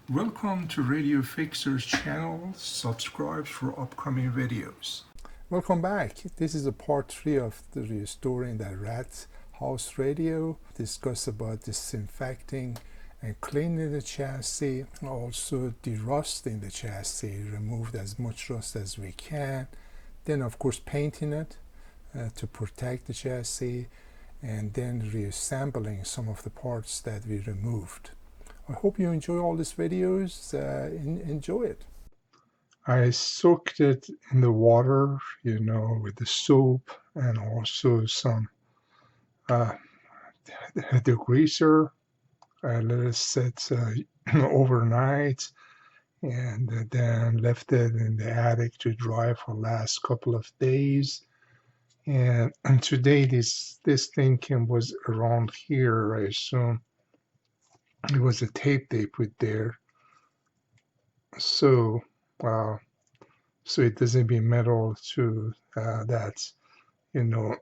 Welcome to Radio Fixer's channel. Subscribe for upcoming videos. Welcome back. This is a part 3 of the restoring the rat house radio. Discuss about disinfecting and cleaning the chassis. Also derusting the chassis. Removed as much rust as we can. Then of course painting it to protect the chassis. And then reassembling some of the parts that we removed. I hope you enjoy all these videos. Enjoy it. I soaked it in the water, with the soap and also some degreaser. I let it sit overnight and then left it in the attic to dry for the last couple of days. And today this thing was around here, I assume. It was a tape they put there, so it doesn't be metal to that, to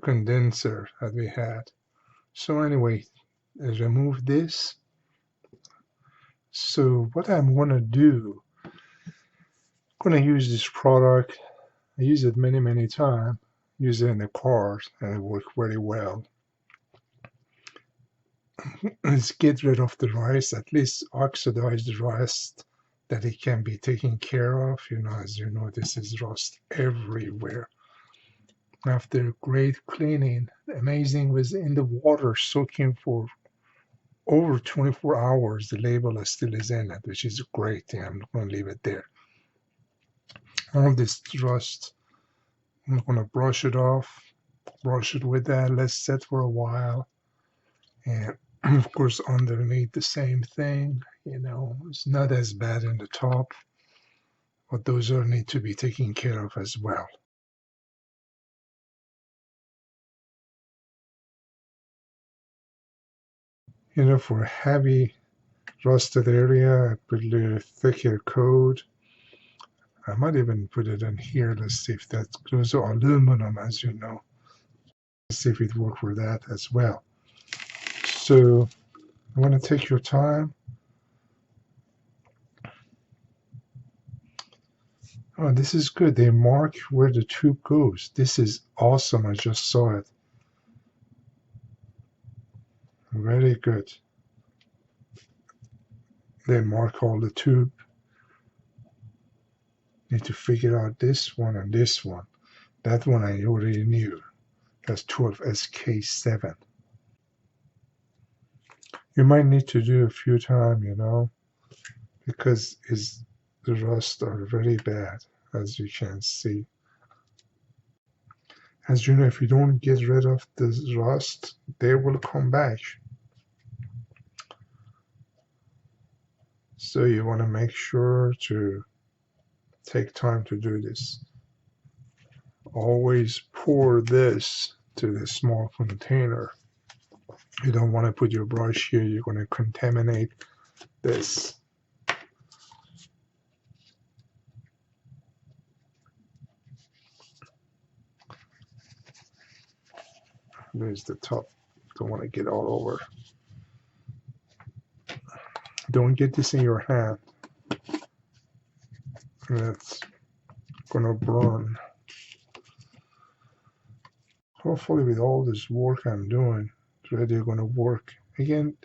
condenser that we had. So anyway, remove this. So what I'm gonna do, I'm gonna use this product. I use it many times. Use it in the cars, and it works very well. Let's get rid of the rust, at least oxidize the rust that it can be taken care of. As you know, this is rust everywhere. After great cleaning, amazing, was in the water soaking for over 24 hours. The label still is in it, which is a great thing. I'm not going to leave it there. All this rust, I'm going to brush it off, brush it with that, let it set for a while. And of course, underneath the same thing, it's not as bad in the top, but those are need to be taken care of as well. For heavy rusted area, I put a thicker coat. I might even put it in here. Let's see if that goes to aluminum, as you know. Let's see if it works for that as well. So you want to take your time. Oh, this is good. They mark where the tube goes. This is awesome. I just saw it. Very good. They mark all the tube. Need to figure out this one and this one. That one I already knew. That's 12SK7. You might need to do a few times, because the rust are very bad, as you can see. As you know, if you don't get rid of the rust, they will come back. So you want to make sure to take time to do this. Always pour this to the small container. You don't want to put your brush here. You're going to contaminate this. There's the top. Don't want to get all over. Don't get this in your hand. That's gonna burn. Hopefully with all this work I'm doing, it's really gonna work. Again,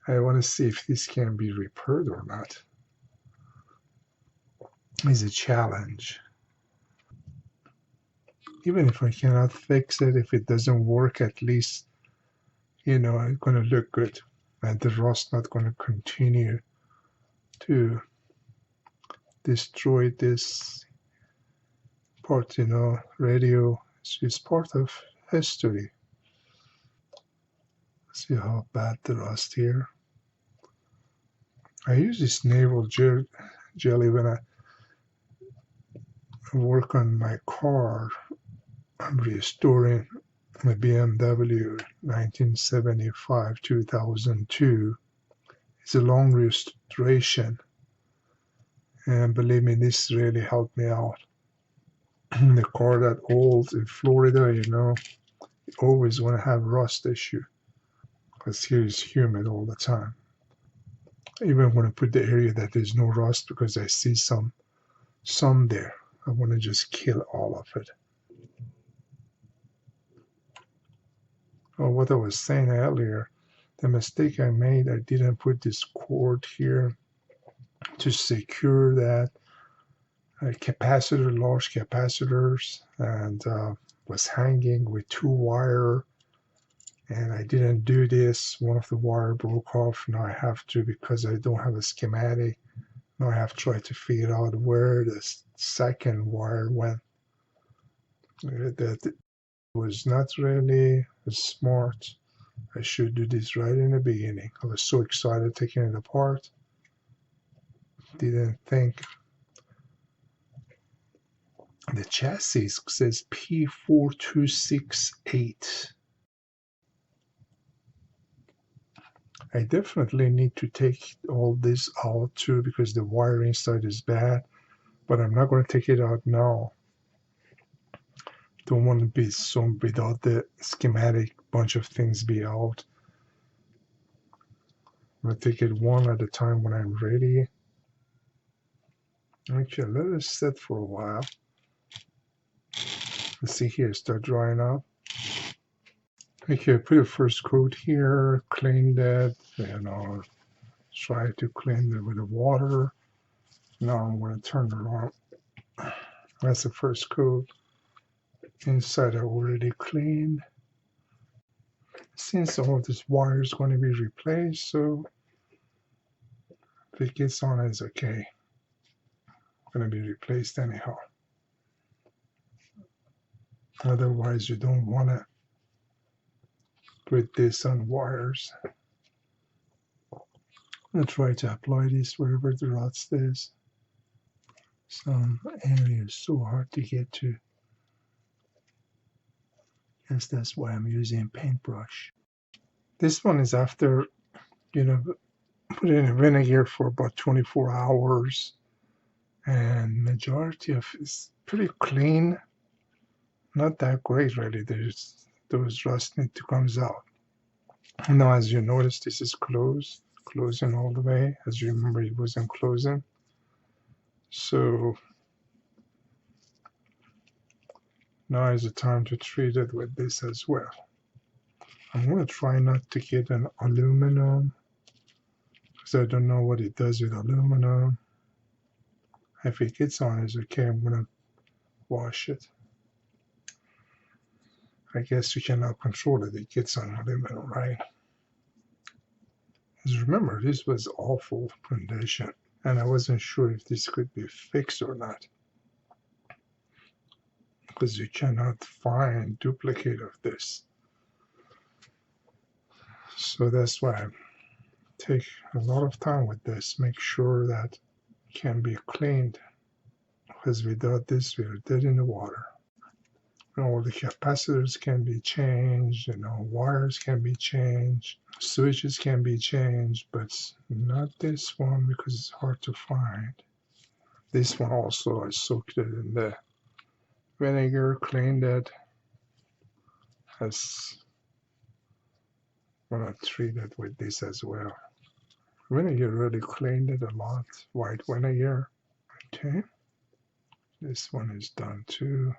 I want to see if this can be repaired or not. It's a challenge. Even if I cannot fix it, if it doesn't work, at least, it's gonna look good. And the rust not gonna continue to destroy this part, radio is part of history. See how bad the rust here. I use this naval jelly when I work on my car. I'm restoring my BMW 1975-2002. It's a long restoration. And believe me, this really helped me out. The car that old in Florida, you always want to have rust issue. because here is humid all the time. Even when I put the area that there's no rust, because I see some there. I want to just kill all of it. Oh, what I was saying earlier, the mistake I made, I didn't put this cord here to secure that capacitor, large capacitors, and was hanging with 2 wire, and I didn't do this. One of the wire broke off. Now I have to, because I don't have a schematic, now I have tried to figure out where the second wire went. That was not really smart. I should do this right in the beginning. I was so excited taking it apart. Didn't think. The chassis says P4268. I definitely need to take all this out too, because the wire inside is bad, but I'm not going to take it out now. Don't want to be so without the schematic, bunch of things be out. I'm going to take it one at a time when I'm ready. Okay, let it sit for a while. Let's see here, start drying up. Okay, put a first coat here, clean that, and I'll try to clean it with the water. Now I'm going to turn it around. That's the first coat. Inside I already cleaned. Since all of this wire is going to be replaced, so if it gets on, it's okay. Going to be replaced anyhow. Otherwise, you don't want to put this on wires. I'm going to try to apply this wherever the rust is. Some area is so hard to get to. Yes, that's why I'm using a paintbrush. This one is after, put in a vinegar for about 24 hours. And majority of it's pretty clean. Not that great really. There's those rust need to comes out. Now as you notice, this is closing all the way. As you remember, it wasn't closing. So now is the time to treat it with this as well. I'm going to try not to get an aluminum, because I don't know what it does with aluminum. If it gets on, it's okay. I'm going to wash it. I guess you cannot control it. It gets on aluminum, right? Because remember, this was awful condition, and I wasn't sure if this could be fixed or not, because you cannot find duplicate of this. So that's why I take a lot of time with this, make sure that it can be cleaned, because without this we are dead in the water. All the capacitors can be changed, wires can be changed, switches can be changed, but not this one, because it's hard to find. This one also, I soaked it in the vinegar, cleaned it. I'm gonna treat it with this as well. Vinegar really cleaned it a lot, white vinegar. Okay, this one is done too.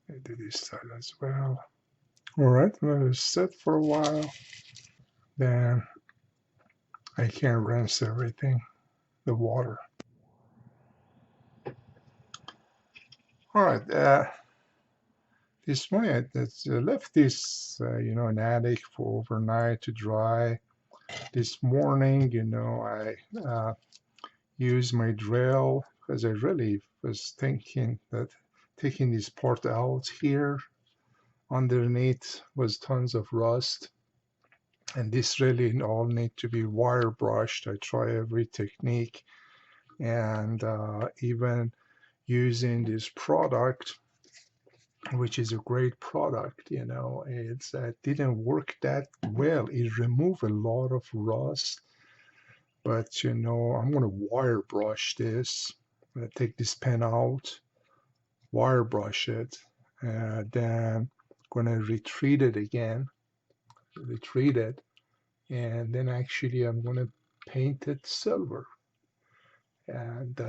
I do this side as well. Alright, let it sit for a while. Then I can rinse everything, the water. Alright, this morning I left this, in attic for overnight to dry. This morning, I used my drill, because I really was thinking that taking this part out here underneath was tons of rust, and this really all need to be wire brushed. I try every technique, and even using this product, which is a great product, it didn't work that well. It removed a lot of rust, but I'm going to wire brush this. I'm going to take this pen out, wire brush it, and then going to retreat it again, and then actually I'm going to paint it silver. And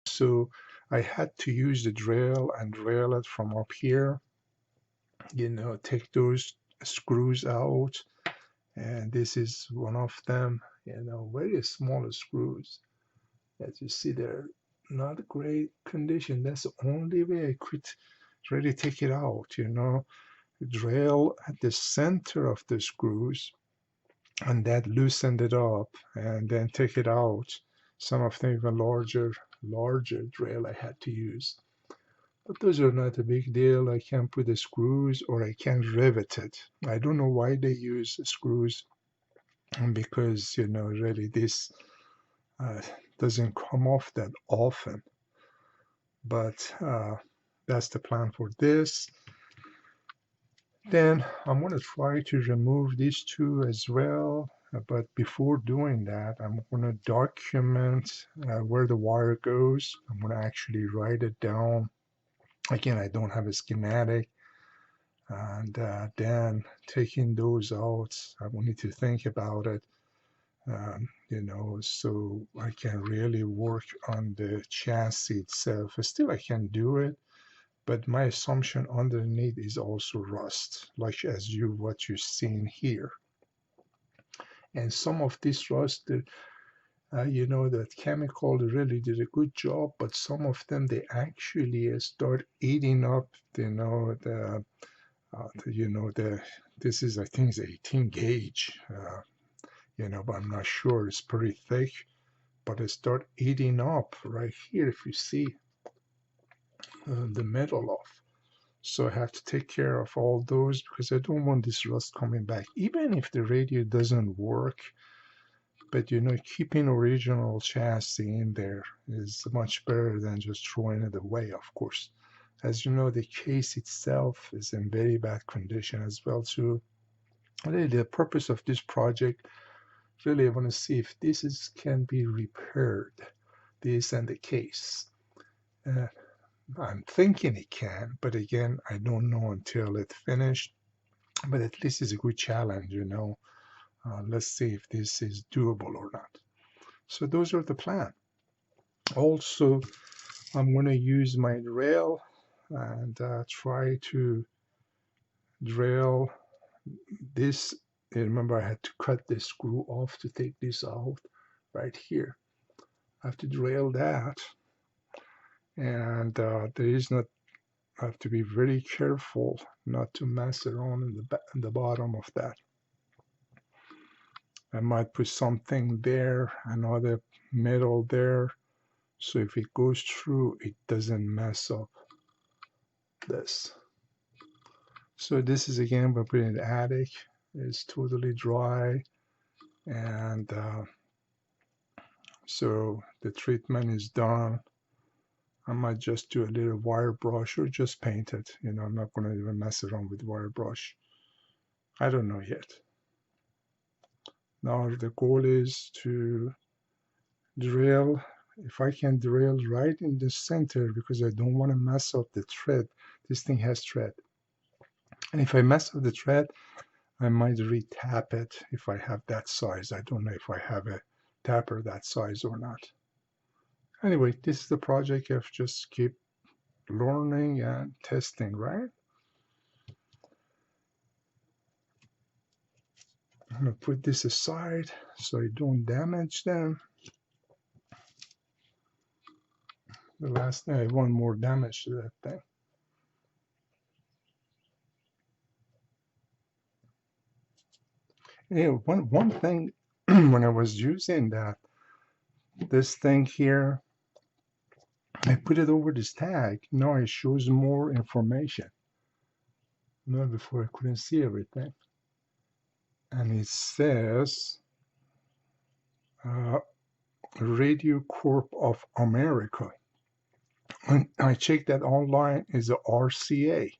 so I had to use the drill and drill it from up here, take those screws out. And this is one of them, very small screws. As you see, they're not great condition. That's the only way I could really take it out, drill at the center of the screws, and that loosened it up, and then take it out. Some of them even larger drill I had to use. But those are not a big deal. I can put the screws or I can rivet it. I don't know why they use screws, because, really this uh, doesn't come off that often. But that's the plan for this. Then I'm going to try to remove these two as well. But before doing that, I'm going to document where the wire goes. I'm going to actually write it down. Again, I don't have a schematic. And then taking those out, I will need to think about it, so I can really work on the chassis itself. Still, I can do it, but my assumption underneath is also rust, like what you're seeing here. And some of this rust, that chemical really did a good job, but some of them, they actually start eating up, this is, I think, it's 18 gauge, but I'm not sure. It's pretty thick, but it start eating up right here, if you see the metal off. So I have to take care of all those because I don't want this rust coming back. Even if the radio doesn't work, but keeping original chassis in there is much better than just throwing it away, of course. As you know, the case itself is in very bad condition as well too. Really, the purpose of this project, really I want to see if this can be repaired, this and the case. I'm thinking it can, but again, I don't know until it's finished. But at least it's a good challenge, let's see if this is doable or not. So those are the plan. Also, I'm going to use my drill and try to drill this. Remember, I had to cut this screw off to take this out right here. I have to drill that, and there is not. I have to be very careful not to mess around in the bottom of that. I might put something there, another metal there, so if it goes through, it doesn't mess up this. So this is, again, we're putting in the attic. It's totally dry, and so the treatment is done. I might just do a little wire brush or just paint it. I'm not going to even mess around with wire brush. I don't know yet. Now the goal is to drill. If I can drill right in the center, because I don't want to mess up the thread. This thing has thread. And if I mess up the thread, I might re-tap it if I have that size. I don't know if I have a tapper that size or not. Anyway, this is the project of just keep learning and testing, right? I'm going to put this aside so I don't damage them. The last thing, I want more damage to that thing. Yeah, one thing, when I was using this thing here, I put it over this tag. Now it shows more information. Before I couldn't see everything. And it says Radio Corp of America. And I checked that online is a RCA.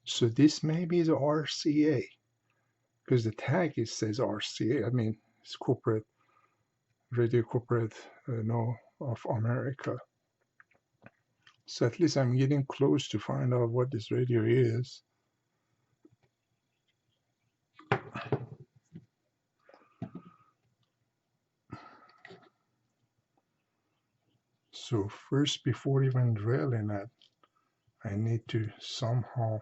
So this maybe is a RCA because the tag says RCA. I mean, it's corporate, Radio Corporate, of America. So at least I'm getting close to find out what this radio is. So first, before even drilling it, I need to somehow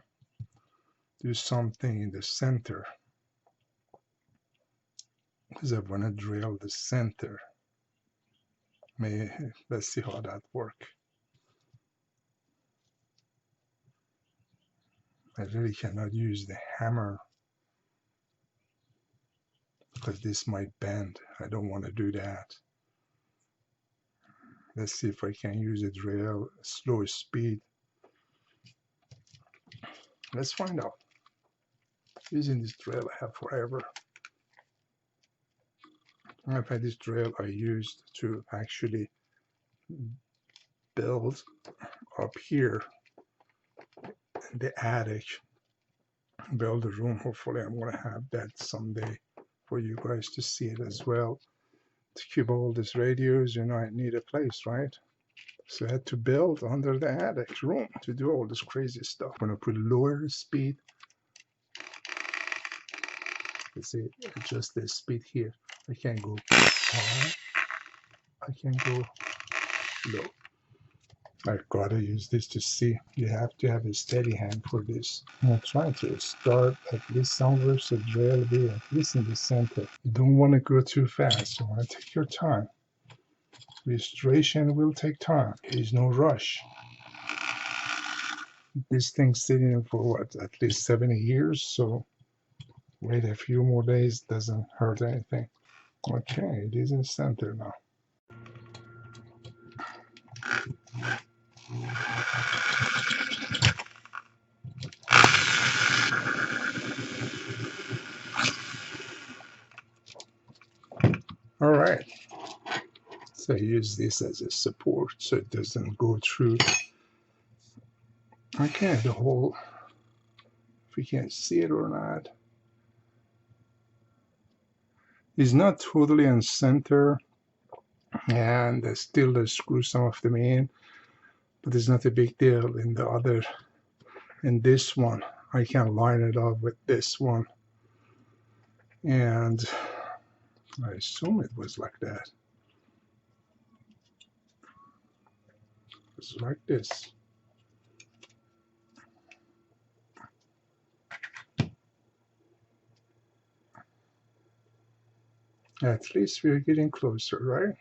do something in the center, because I want to drill the center. Let's see how that works. I really cannot use the hammer because this might bend. I don't want to do that. Let's see if I can use a drill, slow speed. Let's find out. Using this drill I have forever. I've had this drill I used to actually build up here in the attic, build a room. Hopefully I'm going to have that someday for you guys to see it as well. To keep all these radios, you know, I need a place, right? So I had to build under the attic room to do all this crazy stuff. I'm going to put lower speed. Let's see, adjust the speed here. I can't go high. I can go low. I've got to use this to see. You have to have a steady hand for this. I'm trying to start at least somewhere so drill be at least in the center. You don't want to go too fast. You want to take your time. Restoration will take time. There's no rush. This thing's sitting for what, at least 70 years, so wait a few more days doesn't hurt anything. Okay, it is in center now. All right. So I use this as a support so it doesn't go through. Okay, the hole, if you can see it or not, is not totally in center, and still the screw some of them in, but it's not a big deal. In this one, I can line it up with this one, and I assume it was like that. It's like this. At least we're getting closer, right?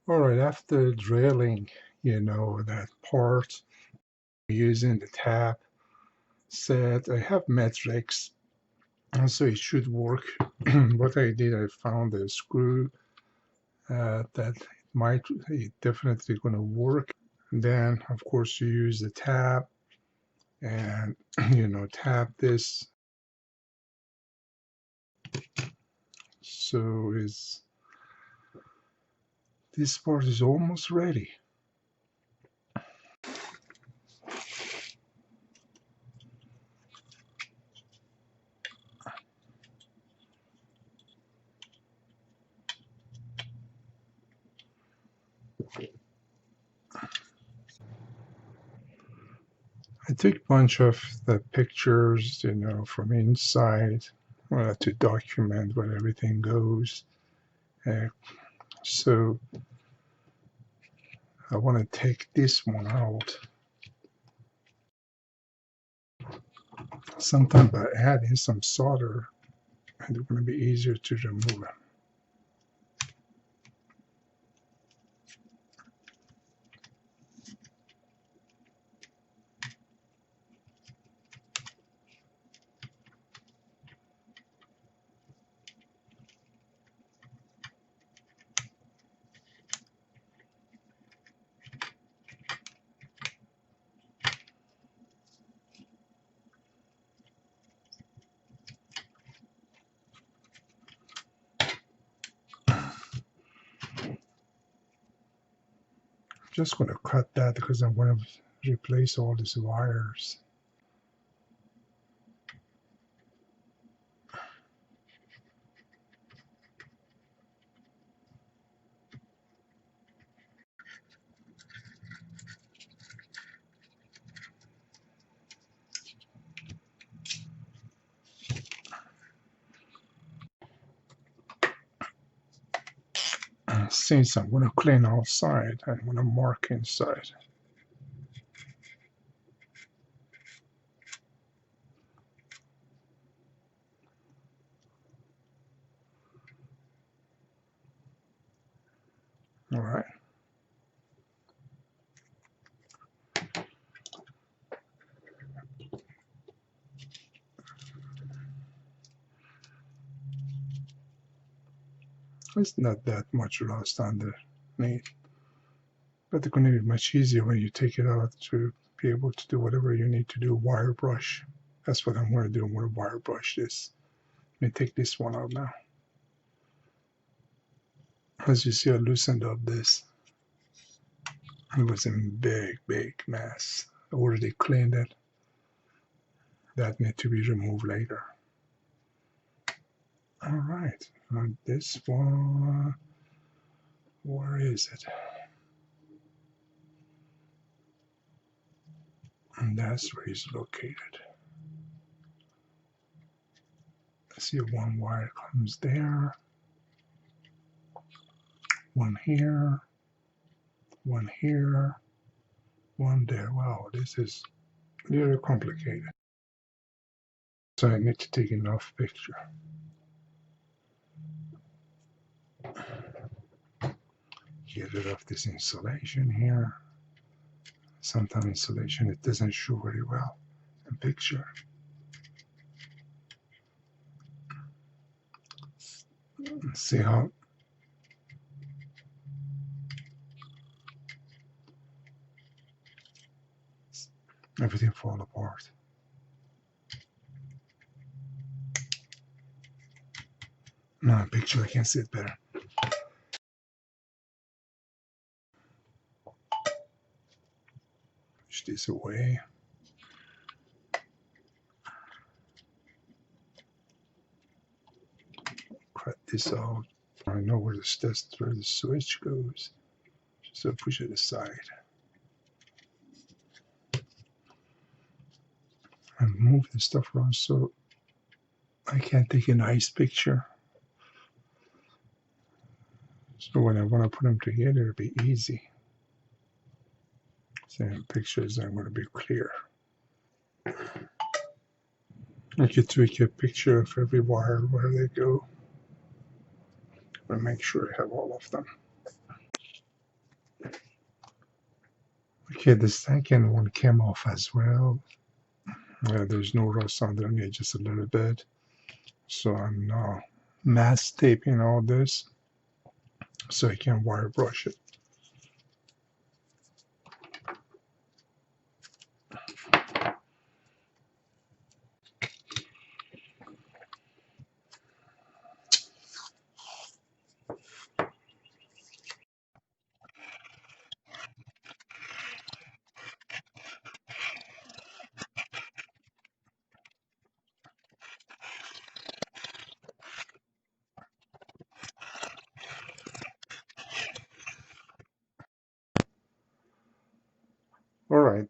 All right, after drilling, you know, that part, using the tab set, I have metrics, and so it should work. What I did, I found a screw that it definitely going to work. Then, of course, you use the tab and, you know, tap this. So this part is almost ready. I took a bunch of the pictures, you know, from inside to document where everything goes. So I want to take this one out. Sometimes by adding some solder, it's going to be easier to remove it. Just going to cut that because I'm going to replace all these wires. Since I'm going to clean outside, I'm going to mark inside. All right. It's not that much rust underneath, but it's going to be much easier when you take it out to be able to do whatever you need to do. Wire brush. That's what I'm going to do. I'm going to wire brush this. Let me take this one out now. As you see, I loosened up this. It was a big mess. I already cleaned it. That need to be removed later. All right. And this one, where is it? And that's where it's located. See, one wire comes there, one here, one here, one there. Wow, this is really complicated. So I need to take enough picture. Get rid of this insulation here. Sometimes insulation, it doesn't show very well in picture. See how everything fall apart. No, in picture I can see it better. Push this away. Cut this out. I know where where the switch goes. So push it aside. And move the stuff around so I can take a nice picture. So when I want to put them together, it'll be easy. So pictures are going to be clear. I could take a picture of every wire where they go. But make sure I have all of them. Okay, the second one came off as well. There's no rust underneath, just a little bit. So I'm now mask taping all this so I can wire brush it. All right,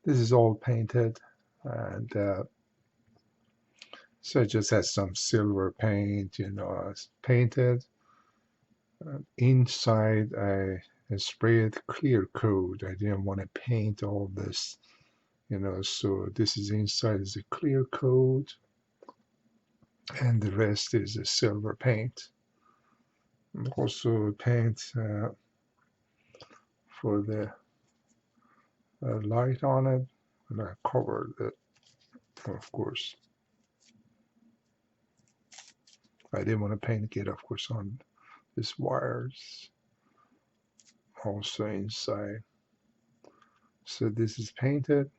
this is all painted, and so it just has some silver paint, it's painted. Inside, I sprayed clear coat. I didn't want to paint all this, so this is inside is a clear coat, and the rest is a silver paint. And also paint for the light on it, and I covered it, of course. I didn't want to paint it, of course, on these wires, also inside. So this is painted.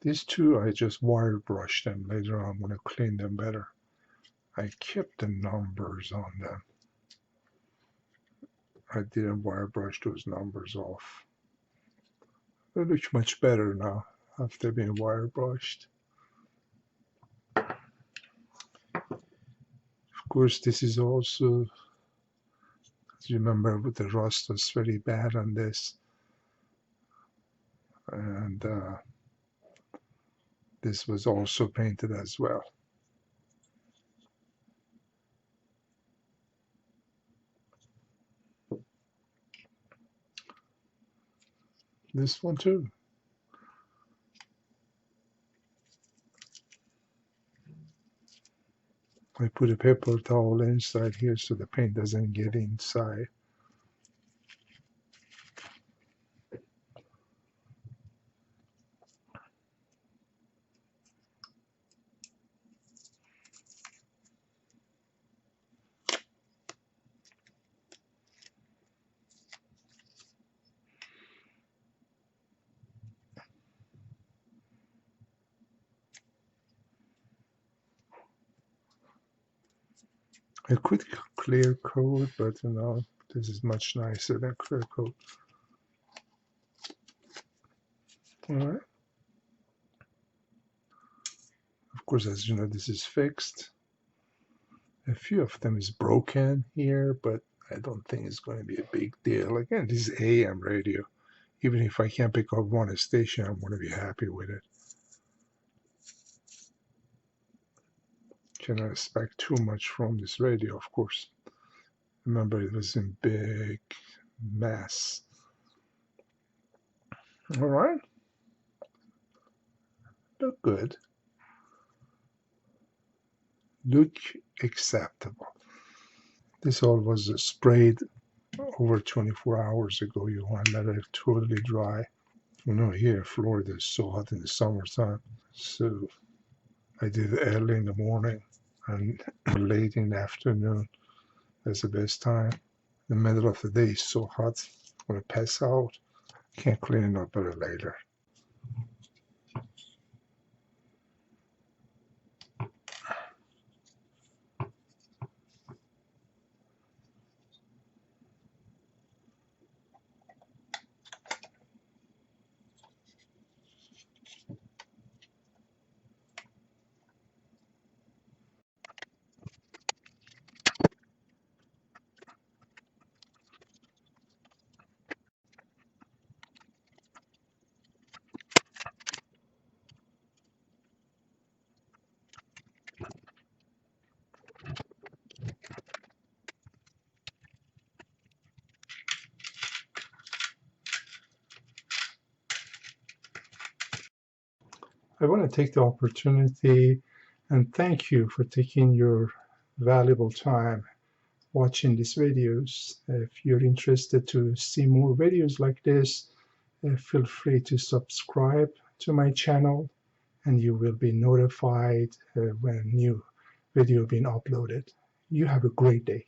These two, I just wire brushed them. Later on, I'm going to clean them better. I kept the numbers on them. I didn't wire brush those numbers off. They look much better now after being wire brushed. Of course, this is also, as you remember, with the rust was very bad on this. And this was also painted as well. This one too. I put a paper towel inside here so the paint doesn't get inside. I could clear coat, but you know, this is much nicer than clear coat. All right. Of course, as you know, this is fixed. A few of them is broken here, but I don't think it's going to be a big deal. Again, this is AM radio. Even if I can't pick up one station, I'm going to be happy with it. Cannot expect too much from this radio, of course. Remember, it was in big mess. All right. Look good. Look acceptable. This all was sprayed over 24 hours ago. You want to let it totally dry. You know, here in Florida it's so hot in the summertime. So I did it early in the morning and late in the afternoon. That's the best time. The middle of the day is so hot, I'm going to pass out. Can't clean it up better later. I want to take the opportunity and thank you for taking your valuable time watching these videos. If you're interested to see more videos like this, feel free to subscribe to my channel and you will be notified when a new video being uploaded. You have a great day.